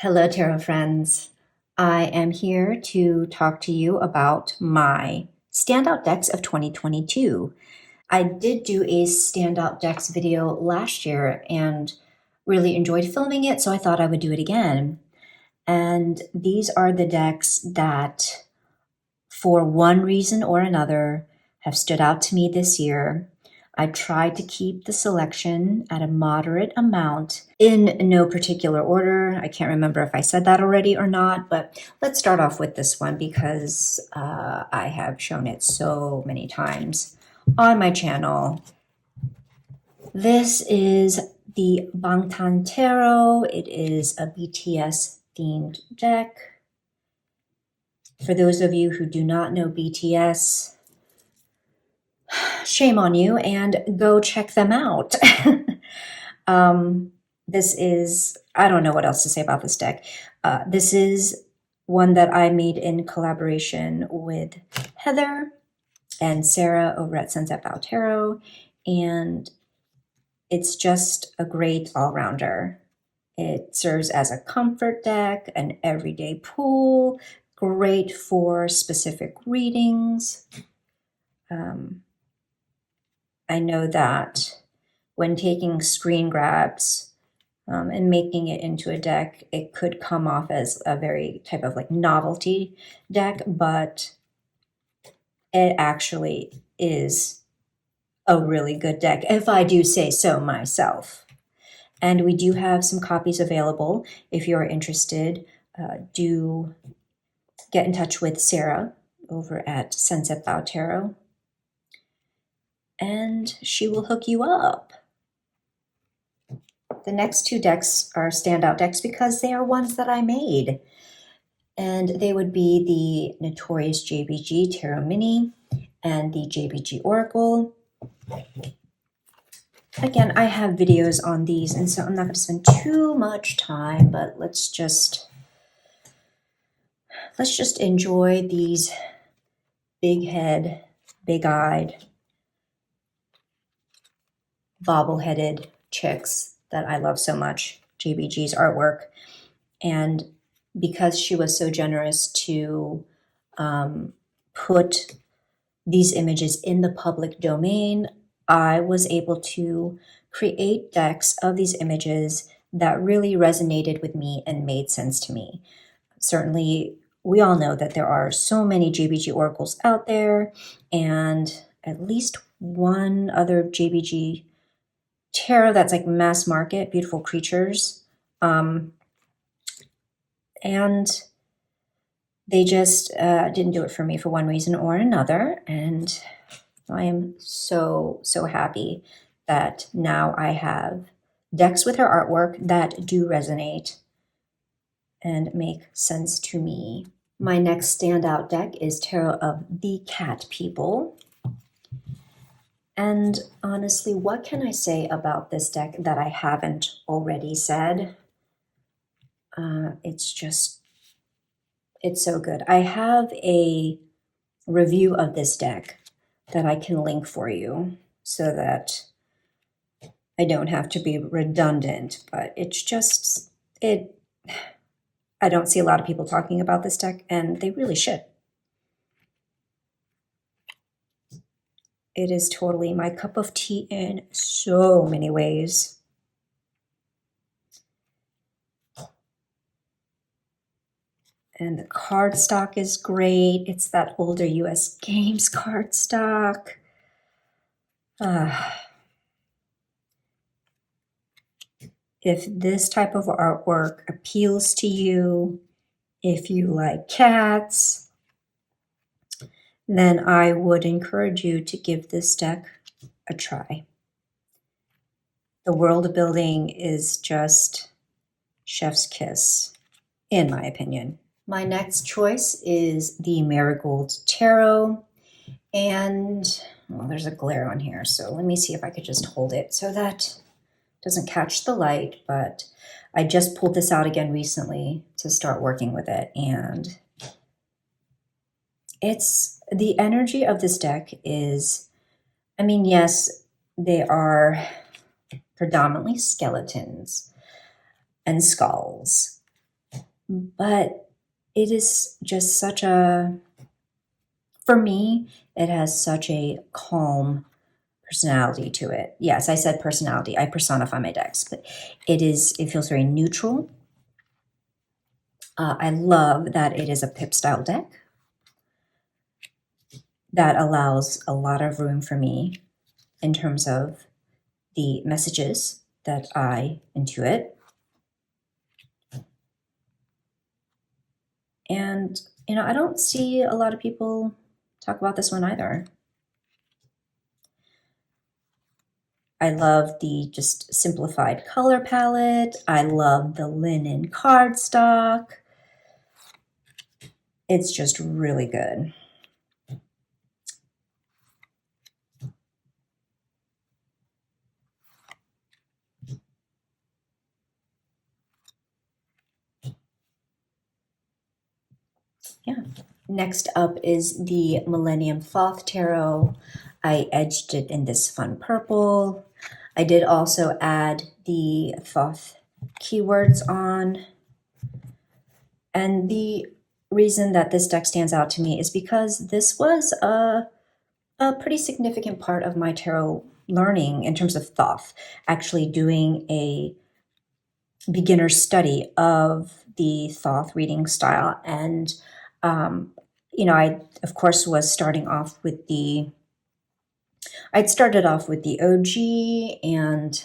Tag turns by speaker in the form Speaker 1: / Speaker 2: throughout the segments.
Speaker 1: Hello, Tarot friends. I am here to talk to you about my Standout decks of 2022. I did do a Standout decks video last year and really enjoyed filming it, so I thought I would do it again. And these are the decks that, for one reason or another, have stood out to me this year. I tried to keep the selection at a moderate amount in no particular order. I can't remember if I said that already or not, but let's start off with this one because I have shown it so many times on my channel. This is the Bangtan Tarot. It is a BTS themed deck. For those of you who do not know BTS, shame on you and go check them out. This is, I don't know what else to say about this deck. This is one that I made in collaboration with Heather and Sarah over at Standout Tarot, and it's just a great all-rounder. It serves as a comfort deck, an everyday pull, great for specific readings. I know that when taking screen grabs and making it into a deck, it could come off as a very type of like novelty deck, but it actually is a really good deck, if I do say so myself. And we do have some copies available. If you're interested, do get in touch with Sarah over at Standout Tarot, and she will hook you up. The next two decks are Standout decks because they are ones that I made. And they would be the Notorious JBG Tarot Mini and the JBG Oracle. Again, I have videos on these, and so I'm not going to spend too much time, but let's just enjoy these big head, big-eyed, bobble-headed chicks that I love so much, JBG's artwork. And because she was so generous to put these images in the public domain, I was able to create decks of these images that really resonated with me and made sense to me. Certainly, we all know that there are so many JBG oracles out there, and at least one other JBG tarot that's like mass market, beautiful creatures. And they just didn't do it for me for one reason or another. And I am so happy that now I have decks with her artwork that do resonate and make sense to me. My next Standout deck is Tarot of the Cat People. And honestly, what can I say about this deck that I haven't already said? It's so good. I have a review of this deck that I can link for you so that I don't have to be redundant, but I don't see a lot of people talking about this deck, and they really should. It is totally my cup of tea in so many ways. And the cardstock is great. It's that older US Games cardstock. If this type of artwork appeals to you, if you like cats, then I would encourage you to give this deck a try. The world building is just chef's kiss, in my opinion. My next choice is the Marigold Tarot, and well, there's a glare on here, so let me see if I could just hold it so that doesn't catch the light, but I just pulled this out again recently to start working with it, and the energy of this deck is, I mean, yes, they are predominantly skeletons and skulls, but it is just such a, for me, it has such a calm personality to it. Yes, I said personality. I personify my decks, but it feels very neutral. I love that it is a pip style deck that allows a lot of room for me in terms of the messages that I intuit. And, I don't see a lot of people talk about this one either. I love the just simplified color palette. I love the linen cardstock. It's just really good. Yeah. Next up is the Millennium Thoth Tarot. I edged it in this fun purple. I did also add the Thoth keywords on. And the reason that this deck stands out to me is because this was a pretty significant part of my tarot learning in terms of Thoth, actually doing a beginner study of the Thoth reading style. And, I, of course, was starting off with I'd started off with the OG, and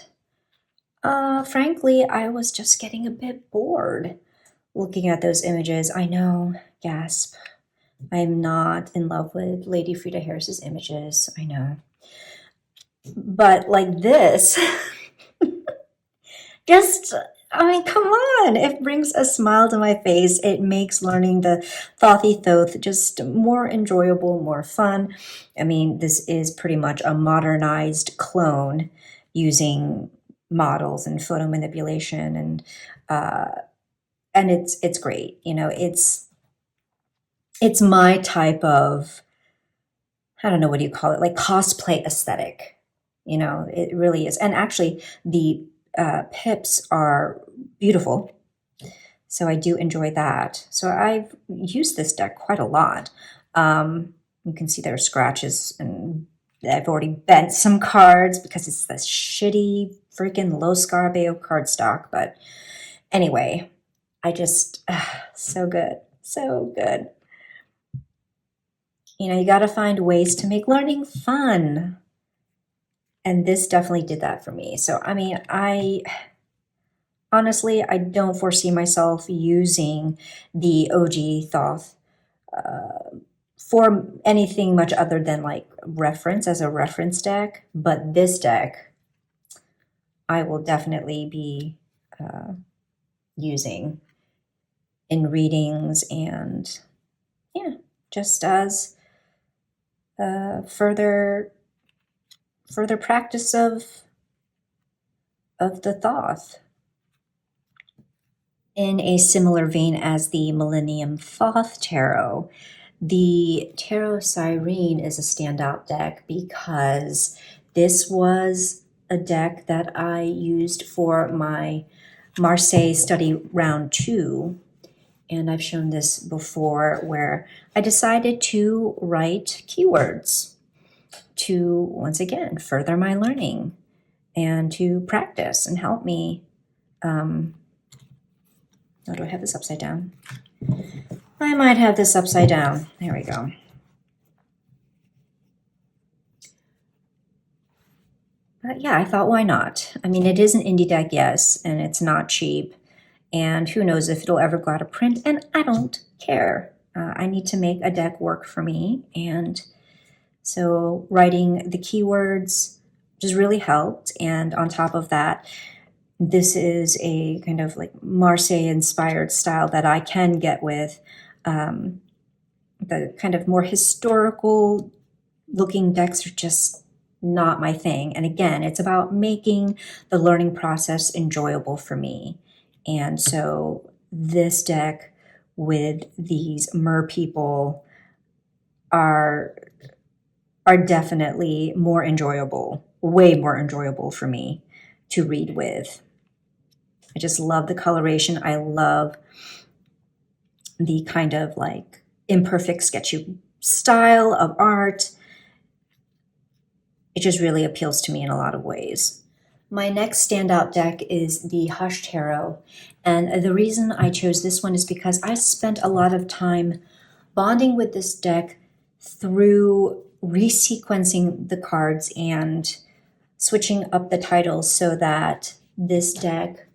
Speaker 1: frankly, I was just getting a bit bored looking at those images. I know, gasp. I'm not in love with Lady Frida Harris's images, I know. But like this, just, come on. It brings a smile to my face. It makes learning the Thothy Thoth just more enjoyable, more fun. This is pretty much a modernized clone using models and photo manipulation, and it's great. It's my type of, I don't know, what do you call it? Like cosplay aesthetic. It really is. And actually, the pips are beautiful. So I do enjoy that. So I've used this deck quite a lot. You can see there are scratches, and I've already bent some cards because it's this shitty freaking low Scarabeo cardstock. But anyway, I just, so good. So good. You got to find ways to make learning fun. And this definitely did that for me. So, honestly, I don't foresee myself using the OG Thoth for anything much other than like reference as a reference deck. But this deck, I will definitely be using in readings, and just as further practice of the Thoth. In a similar vein as the Millennium Thoth Tarot, the Tarot Sirene is a standout deck because this was a deck that I used for my Marseille study round 2. And I've shown this before, where I decided to write keywords to, once again, further my learning and to practice and help me. Oh, do I have this upside down? I might have this upside down. There we go. But yeah, I thought, why not? It is an indie deck, yes, and it's not cheap. And who knows if it'll ever go out of print, and I don't care. I need to make a deck work for me. And so writing the keywords just really helped. And on top of that, this is a kind of like Marseille-inspired style that I can get with. The kind of more historical looking decks are just not my thing. And again, it's about making the learning process enjoyable for me. And so this deck with these mer people are definitely more enjoyable, way more enjoyable for me to read with. I just love the coloration. I love the kind of like imperfect, sketchy style of art. It just really appeals to me in a lot of ways. My next standout deck is the Hush Tarot. And the reason I chose this one is because I spent a lot of time bonding with this deck through resequencing the cards and switching up the titles so that this deck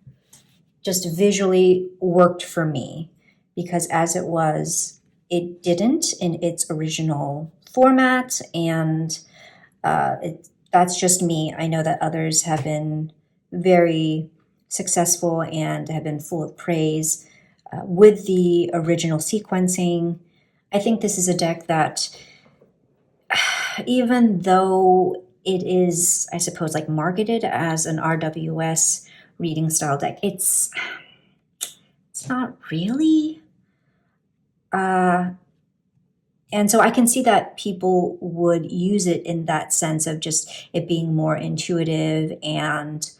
Speaker 1: just visually worked for me. Because as it was, it didn't in its original format, and that's just me. I know that others have been very successful and have been full of praise with the original sequencing. I think this is a deck that, even though it is, I suppose, like marketed as an RWS reading style deck, it's not really. And so I can see that people would use it in that sense of just it being more intuitive and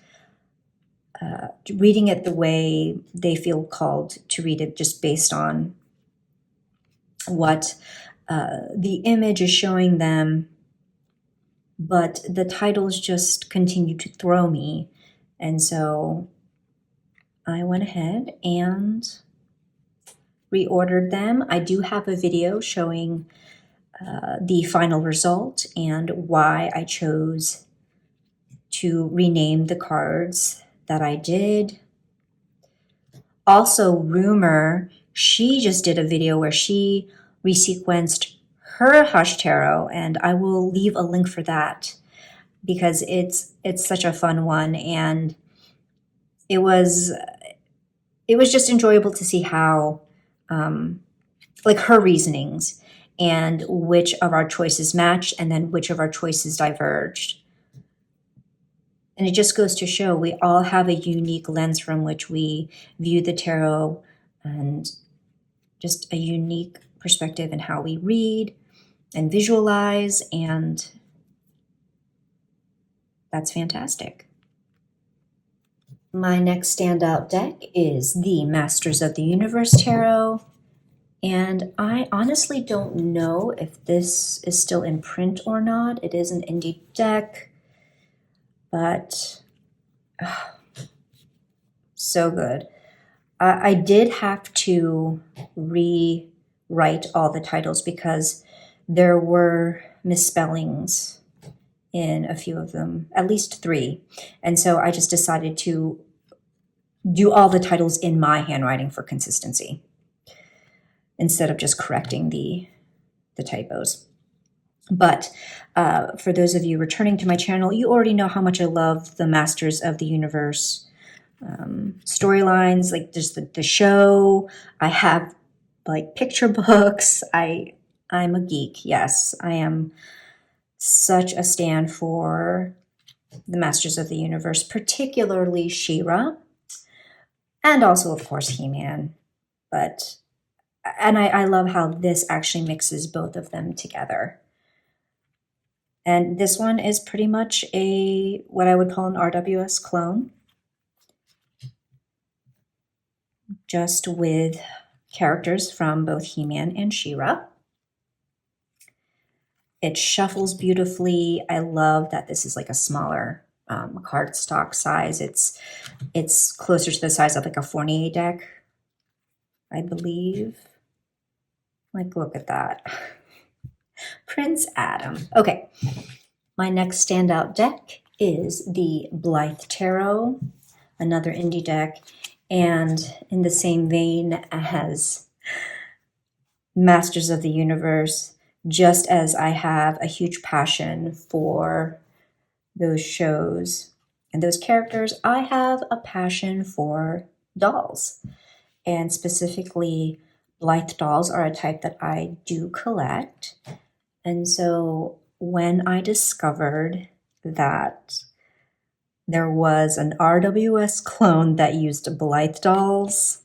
Speaker 1: reading it the way they feel called to read it, just based on what the image is showing them. But the titles just continue to throw me. And so I went ahead and reordered them. I do have a video showing the final result and why I chose to rename the cards that I did. Also, Rumor, she just did a video where she resequenced her Hush Tarot, and I will leave a link for that because it's such a fun one, and it was just enjoyable to see how like her reasonings and which of our choices matched and then which of our choices diverged. And it just goes to show we all have a unique lens from which we view the tarot, and just a unique perspective in how we read and visualize, and that's fantastic. My next standout deck is the Masters of the Universe Tarot. And I honestly don't know if this is still in print or not. It is an indie deck, but so good. I did have to rewrite all the titles because there were misspellings in a few of them, at least 3. And so I just decided to do all the titles in my handwriting for consistency, instead of just correcting the typos. But for those of you returning to my channel, you already know how much I love the Masters of the Universe storylines, like just the show. I have like picture books. I'm a geek. Yes, I am such a stan for the Masters of the Universe, particularly She-Ra, and also, of course, He-Man. And I love how this actually mixes both of them together. And this one is pretty much what I would call an RWS clone, just with characters from both He-Man and She-Ra. It shuffles beautifully. I love that this is like a smaller cardstock size. It's closer to the size of like a Fournier deck, I believe. Like, look at that. Prince Adam. Okay, my next standout deck is the Blythe Tarot, another indie deck, and in the same vein as Masters of the Universe, just as I have a huge passion for those shows and those characters, I have a passion for dolls. And specifically, Blythe dolls are a type that I do collect. And so when I discovered that there was an RWS clone that used Blythe dolls,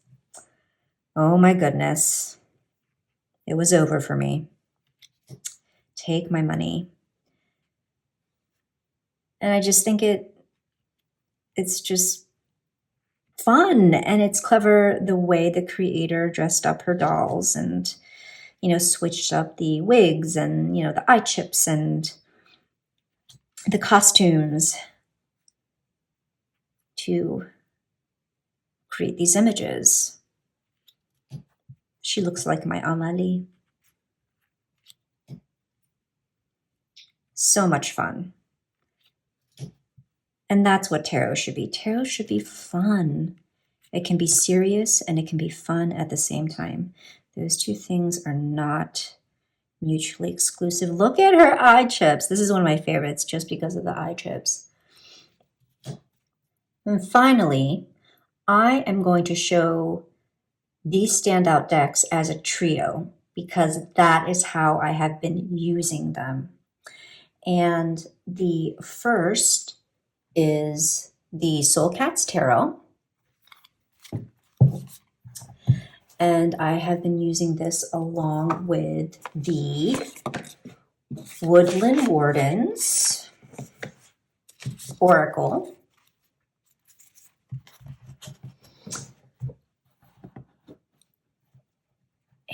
Speaker 1: oh my goodness, it was over for me. Take my money. And I just think it's just fun, and it's clever the way the creator dressed up her dolls and, you know, switched up the wigs and, you know, the eye chips and the costumes to create these images. She looks like my Amalie. So much fun. And that's what tarot should be. Tarot should be fun. It can be serious and it can be fun at the same time. Those two things are not mutually exclusive. Look at her eye chips. This is one of my favorites just because of the eye chips. And finally, I am going to show these standout decks as a trio because that is how I have been using them. And the first is the Soul Cats Tarot. And I have been using this along with the Woodland Wardens Oracle.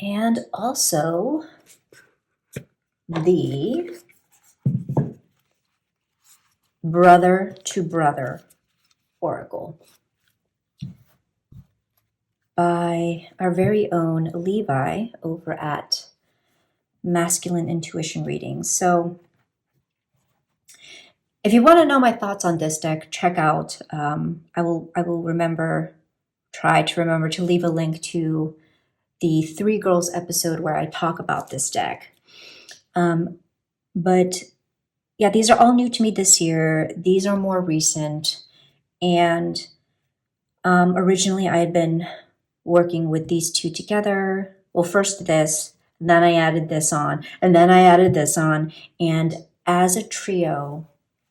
Speaker 1: And also the Brother to Brother Oracle by our very own Levi over at Masculine Intuition Readings. So if you want to know my thoughts on this deck, check out, I will try to remember to leave a link to the Three Girls episode where I talk about this deck. But yeah, these are all new to me this year. These are more recent. And originally I had been working with these two together. Well, first this, then I added this on, and then I added this on. And as a trio,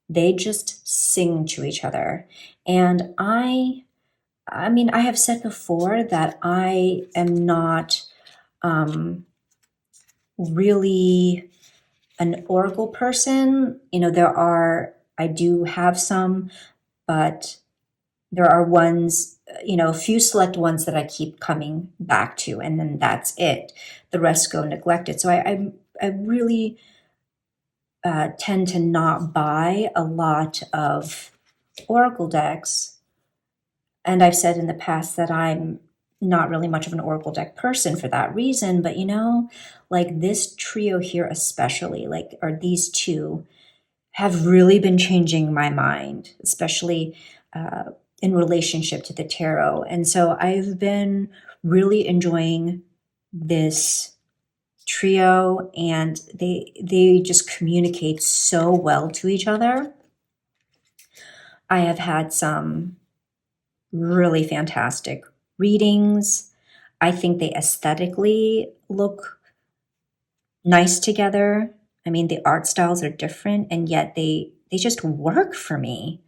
Speaker 1: they just sing to each other. And I mean, I have said before that I am not really an oracle person. You know, I do have some, but there are ones, you know, a few select ones that I keep coming back to, and then that's it. The rest go neglected. So I really tend to not buy a lot of oracle decks. And I've said in the past that I'm not really much of an oracle deck person for that reason. But, you know, like this trio here especially, like, or these two, have really been changing my mind, especially in relationship to the tarot. And so I've been really enjoying this trio, and they just communicate so well to each other. I have had some really fantastic readings. I think they aesthetically look nice together. I mean, the art styles are different, and yet they just work for me.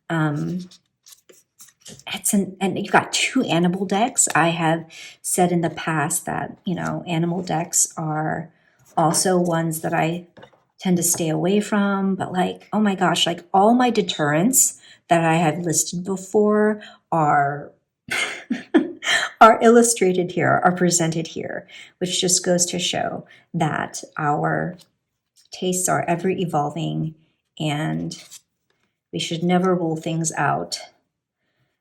Speaker 1: And you've got two animal decks. I have said in the past that, you know, animal decks are also ones that I tend to stay away from. But like, oh my gosh, like all my deterrents that I have listed before are are illustrated here, are presented here, which just goes to show that our tastes are ever evolving and we should never rule things out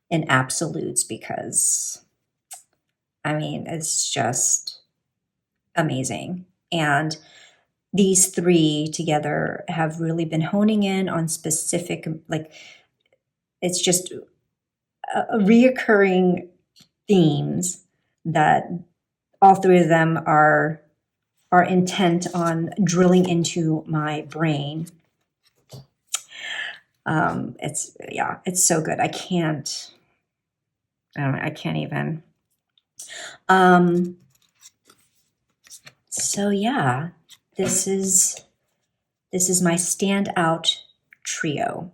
Speaker 1: in absolutes because, I mean, it's just amazing. And these three together have really been honing in on specific, like, it's just a reoccurring themes that all three of them are intent on drilling into my brain. It's so good. I can't even. So yeah, this is my standout trio.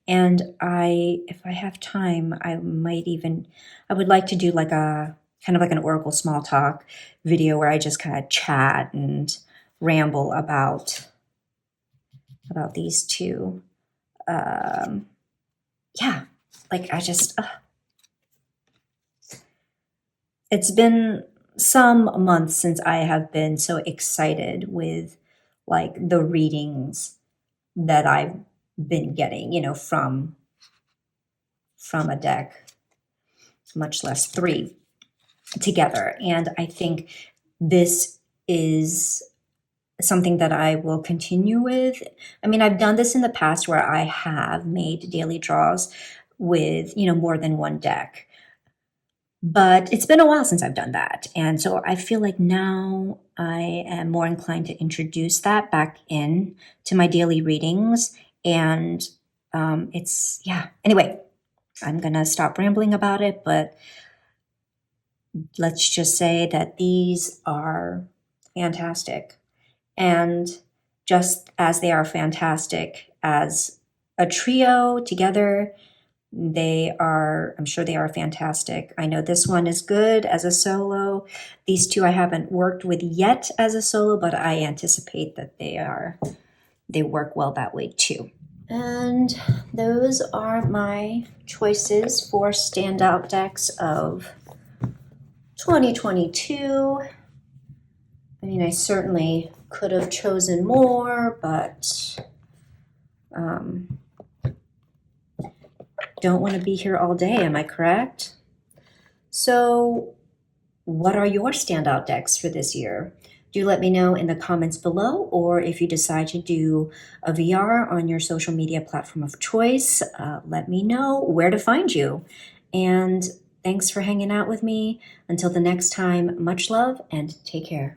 Speaker 1: And if I have time, I would like to do like a kind of like an Oracle small talk video where I just kind of chat and ramble about these two. Yeah, like I just, it's been some months since I have been so excited with like the readings that I've been getting, you know, from a deck, much less three together. And I think this is something that I will continue with. I mean, I've done this in the past where I have made daily draws with, you know, more than one deck. But it's been a while since I've done that. And so I feel like now I am more inclined to introduce that back in to my daily readings. And yeah. Anyway, I'm going to stop rambling about it, but let's just say that these are fantastic. And just as they are fantastic as a trio together, I'm sure they are fantastic. I know this one is good as a solo. These two I haven't worked with yet as a solo, but I anticipate that they work well that way too. And those are my choices for standout decks of 2022. I mean, I certainly could have chosen more, but don't want to be here all day, am I correct? So what are your standout decks for this year? Do let me know in the comments below, or if you decide to do a VR on your social media platform of choice, let me know where to find you. And thanks for hanging out with me. Until the next time, much love and take care.